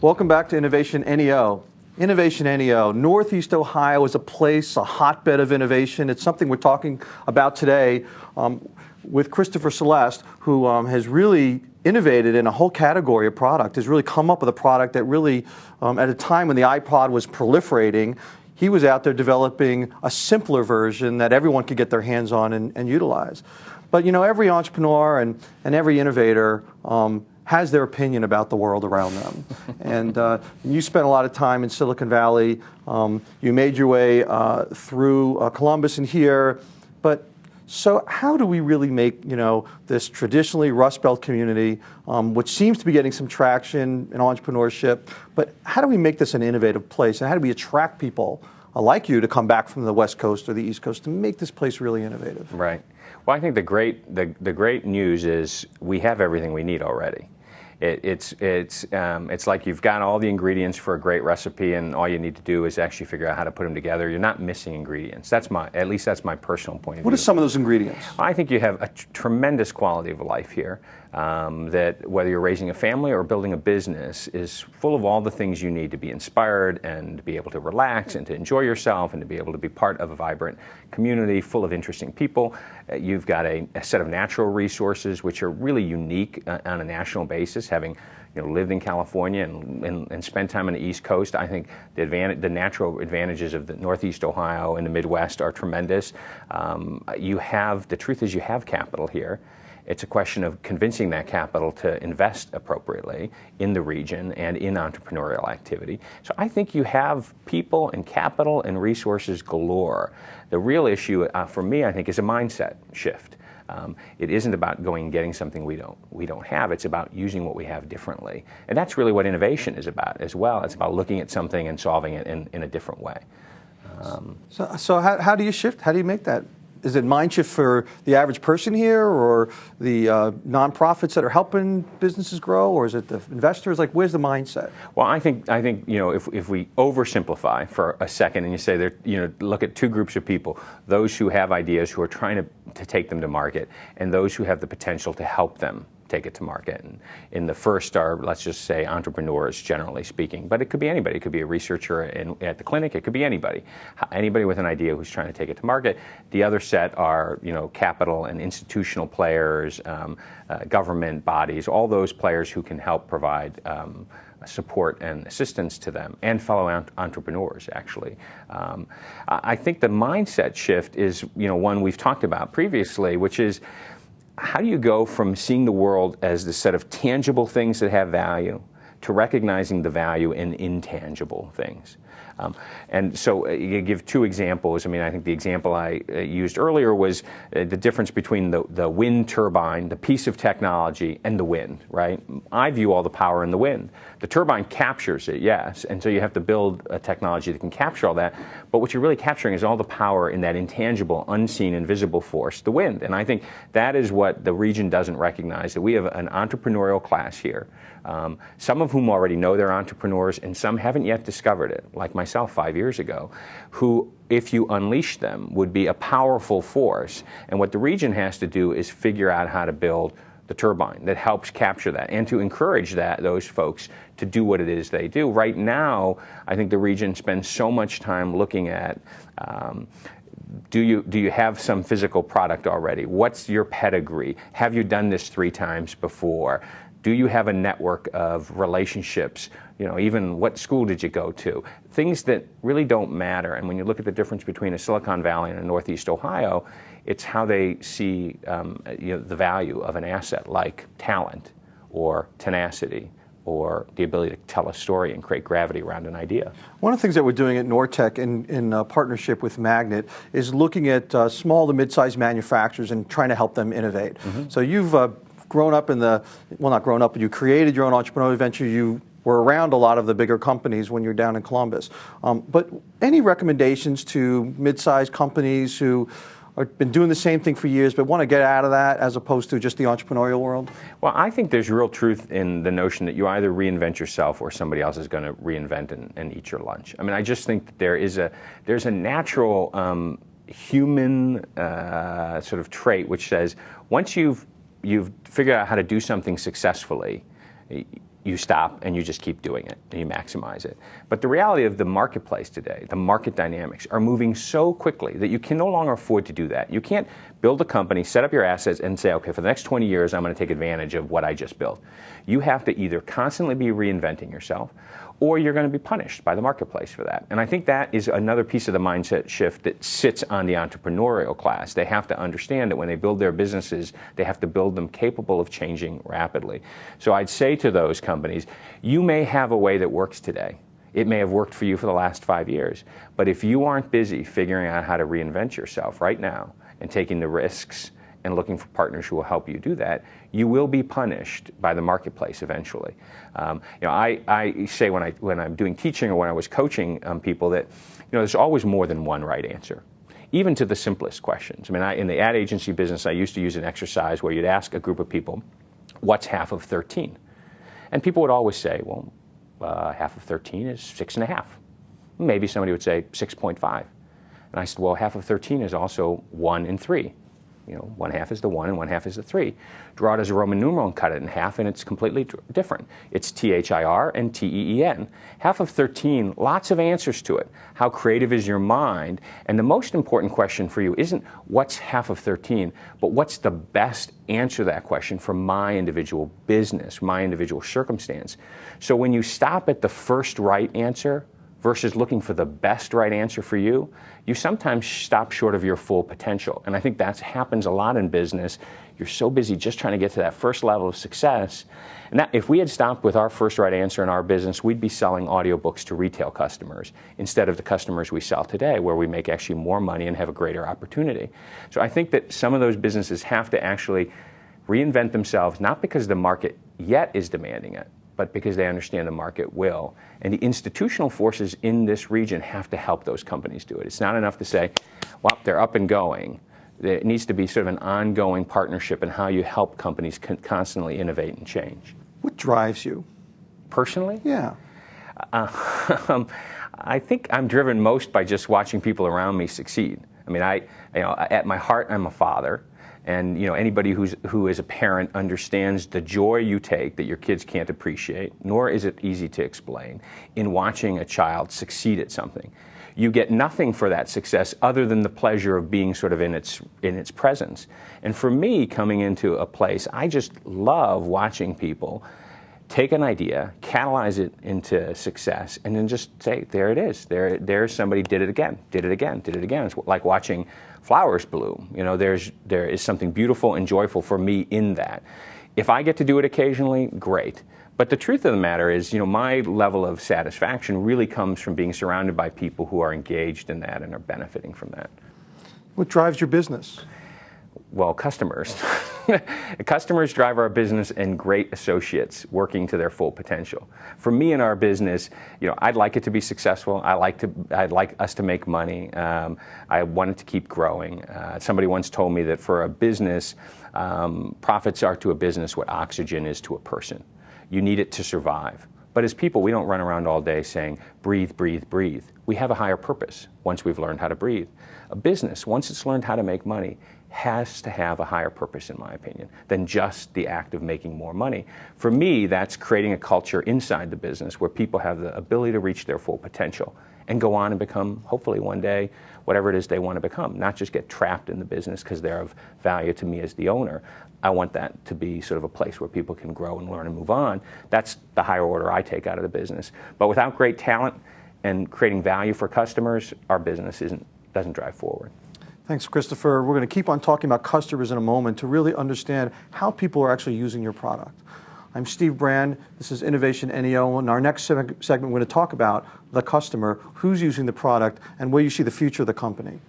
Welcome back to Innovation NEO. Innovation NEO. Northeast Ohio is a place, a hotbed of innovation. It's something we're talking about today with Christopher Celeste, who has really innovated in a whole category of product, has really come up with a product that really, at a time when the iPod was proliferating, he was out there developing a simpler version that everyone could get their hands on and utilize. But you know, every entrepreneur and every innovator has their opinion about the world around them. And you spent a lot of time in Silicon Valley. You made your way through Columbus and here. But so how do we really make, you know, this traditionally Rust Belt community, which seems to be getting some traction in entrepreneurship, but how do we make this an innovative place? And how do we attract people like you to come back from the West Coast or the East Coast to make this place really innovative? Right. Well, I think the great news is we have everything we need already. It's like you've got all the ingredients for a great recipe, and all you need to do is actually figure out how to put them together. You're not missing ingredients. At least that's my personal point of view. What are some of those ingredients? I think you have a tremendous quality of life here. That whether you're raising a family or building a business is full of all the things you need to be inspired and to be able to relax and to enjoy yourself and to be able to be part of a vibrant community full of interesting people. You've got a set of natural resources which are really unique on a national basis. Having lived in California and spent time on the East Coast, I think the natural advantages of the Northeast Ohio and the Midwest are tremendous. The truth is you have capital here. It's a question of convincing that capital to invest appropriately in the region and in entrepreneurial activity. So I think you have people and capital and resources galore. The real issue for me, I think, is a mindset shift. It isn't about going and getting something we don't have. It's about using what we have differently. And that's really what innovation is about as well. It's about looking at something and solving it in a different way. So how do you shift? How do you make that? Is it mind shift for the average person here, or the nonprofits that are helping businesses grow, or is it the investors? Like, where's the mindset? Well, I think if we oversimplify for a second and you say look at two groups of people: those who have ideas, who are trying to take them to market, and those who have the potential to help them take it to market. And in the first are, let's just say, entrepreneurs, generally speaking. But it could be anybody. It could be a researcher at the clinic. It could be anybody. Anybody with an idea who's trying to take it to market. The other set are, capital and institutional players, government bodies, all those players who can help provide support and assistance to them, and fellow entrepreneurs, actually. I think the mindset shift is, one we've talked about previously, which is, how do you go from seeing the world as the set of tangible things that have value to recognizing the value in intangible things? And so you give two examples. I mean, I think the example I used earlier was the difference between the wind turbine, the piece of technology, and the wind, right? I view all the power in the wind. The turbine captures it, yes, and so you have to build a technology that can capture all that. But what you're really capturing is all the power in that intangible, unseen, invisible force, the wind. And I think that is what the region doesn't recognize, that we have an entrepreneurial class here, some of whom already know they're entrepreneurs, and some haven't yet discovered it, like myself 5 years ago, who, if you unleash them, would be a powerful force. And what the region has to do is figure out how to build the turbine that helps capture that, and to encourage those folks to do what it is they do. Right now, I think the region spends so much time looking at, do you have some physical product already? What's your pedigree? Have you done this 3 times before? Do you have a network of relationships? Even what school did you go to? Things that really don't matter. And when you look at the difference between a Silicon Valley and a Northeast Ohio, it's how they see the value of an asset like talent or tenacity or the ability to tell a story and create gravity around an idea. One of the things that we're doing at Nortech in partnership with Magnet is looking at small to mid-sized manufacturers and trying to help them innovate. Mm-hmm. So you've grown up not grown up, but you created your own entrepreneurial venture. You were around a lot of the bigger companies when you're down in Columbus. But any recommendations to mid-sized companies who have been doing the same thing for years but want to get out of that as opposed to just the entrepreneurial world? Well, I think there's real truth in the notion that you either reinvent yourself or somebody else is going to reinvent and eat your lunch. I mean, I just think that there's a natural human sort of trait which says once you've figured out how to do something successfully, you stop and you just keep doing it and you maximize it. But the reality of the marketplace today, the market dynamics are moving so quickly that you can no longer afford to do that. You can't build a company, set up your assets, and say, okay, for the next 20 years, I'm going to take advantage of what I just built. You have to either constantly be reinventing yourself, or you're going to be punished by the marketplace for that. And I think that is another piece of the mindset shift that sits on the entrepreneurial class. They have to understand that when they build their businesses, they have to build them capable of changing rapidly. So I'd say to those companies, you may have a way that works today. It may have worked for you for the last 5 years. But if you aren't busy figuring out how to reinvent yourself right now and taking the risks and looking for partners who will help you do that, you will be punished by the marketplace eventually. I say when I'm doing teaching or when I was coaching people that there's always more than one right answer, even to the simplest questions. I mean, in the ad agency business, I used to use an exercise where you'd ask a group of people, what's half of 13? And people would always say, well, half of 13 is 6.5. Maybe somebody would say 6.5. And I said, well, half of 13 is also 1 and 3. 1/2 is the 1 and 1/2 is the 3. Draw it as a Roman numeral and cut it in half, and it's completely different. It's THIR and TEEN. Half of 13, lots of answers to it. How creative is your mind? And the most important question for you isn't what's half of 13, but what's the best answer to that question for my individual business, my individual circumstance. So when you stop at the first right answer versus looking for the best right answer for you, you sometimes stop short of your full potential. And I think that happens a lot in business. You're so busy just trying to get to that first level of success. And that, if we had stopped with our first right answer in our business, we'd be selling audiobooks to retail customers instead of the customers we sell today, where we make actually more money and have a greater opportunity. So I think that some of those businesses have to actually reinvent themselves, not because the market yet is demanding it, but because they understand the market will. And the institutional forces in this region have to help those companies do it. It's not enough to say, well, they're up and going. It needs to be sort of an ongoing partnership in how you help companies constantly innovate and change. What drives you? Personally? Yeah. I think I'm driven most by just watching people around me succeed. I mean, at my heart, I'm a father. And anybody who is a parent understands the joy you take that your kids can't appreciate, nor is it easy to explain, in watching a child succeed at something. You get nothing for that success other than the pleasure of being sort of in its presence. And for me, coming into a place, I just love watching people take an idea, catalyze it into success, and then just say, there it is. There's somebody did it again, did it again, did it again. It's like watching flowers bloom. There is something beautiful and joyful for me in that. If I get to do it occasionally, great. But the truth of the matter is, my level of satisfaction really comes from being surrounded by people who are engaged in that and are benefiting from that. What drives your business? Well, customers. Customers drive our business, and great associates working to their full potential. For me in our business, I'd like it to be successful. I'd like us to make money. I want it to keep growing. Somebody once told me that for a business, profits are to a business what oxygen is to a person. You need it to survive. But as people, we don't run around all day saying, breathe, breathe, breathe. We have a higher purpose once we've learned how to breathe. A business, once it's learned how to make money, has to have a higher purpose, in my opinion, than just the act of making more money. For me, that's creating a culture inside the business where people have the ability to reach their full potential and go on and become, hopefully one day, whatever it is they want to become, not just get trapped in the business because they're of value to me as the owner. I want that to be sort of a place where people can grow and learn and move on. That's the higher order I take out of the business. But without great talent and creating value for customers, our business doesn't drive forward. Thanks, Christopher. We're going to keep on talking about customers in a moment to really understand how people are actually using your product. I'm Steve Brand. This is Innovation NEO. In our next segment, we're going to talk about the customer, who's using the product, and where you see the future of the company.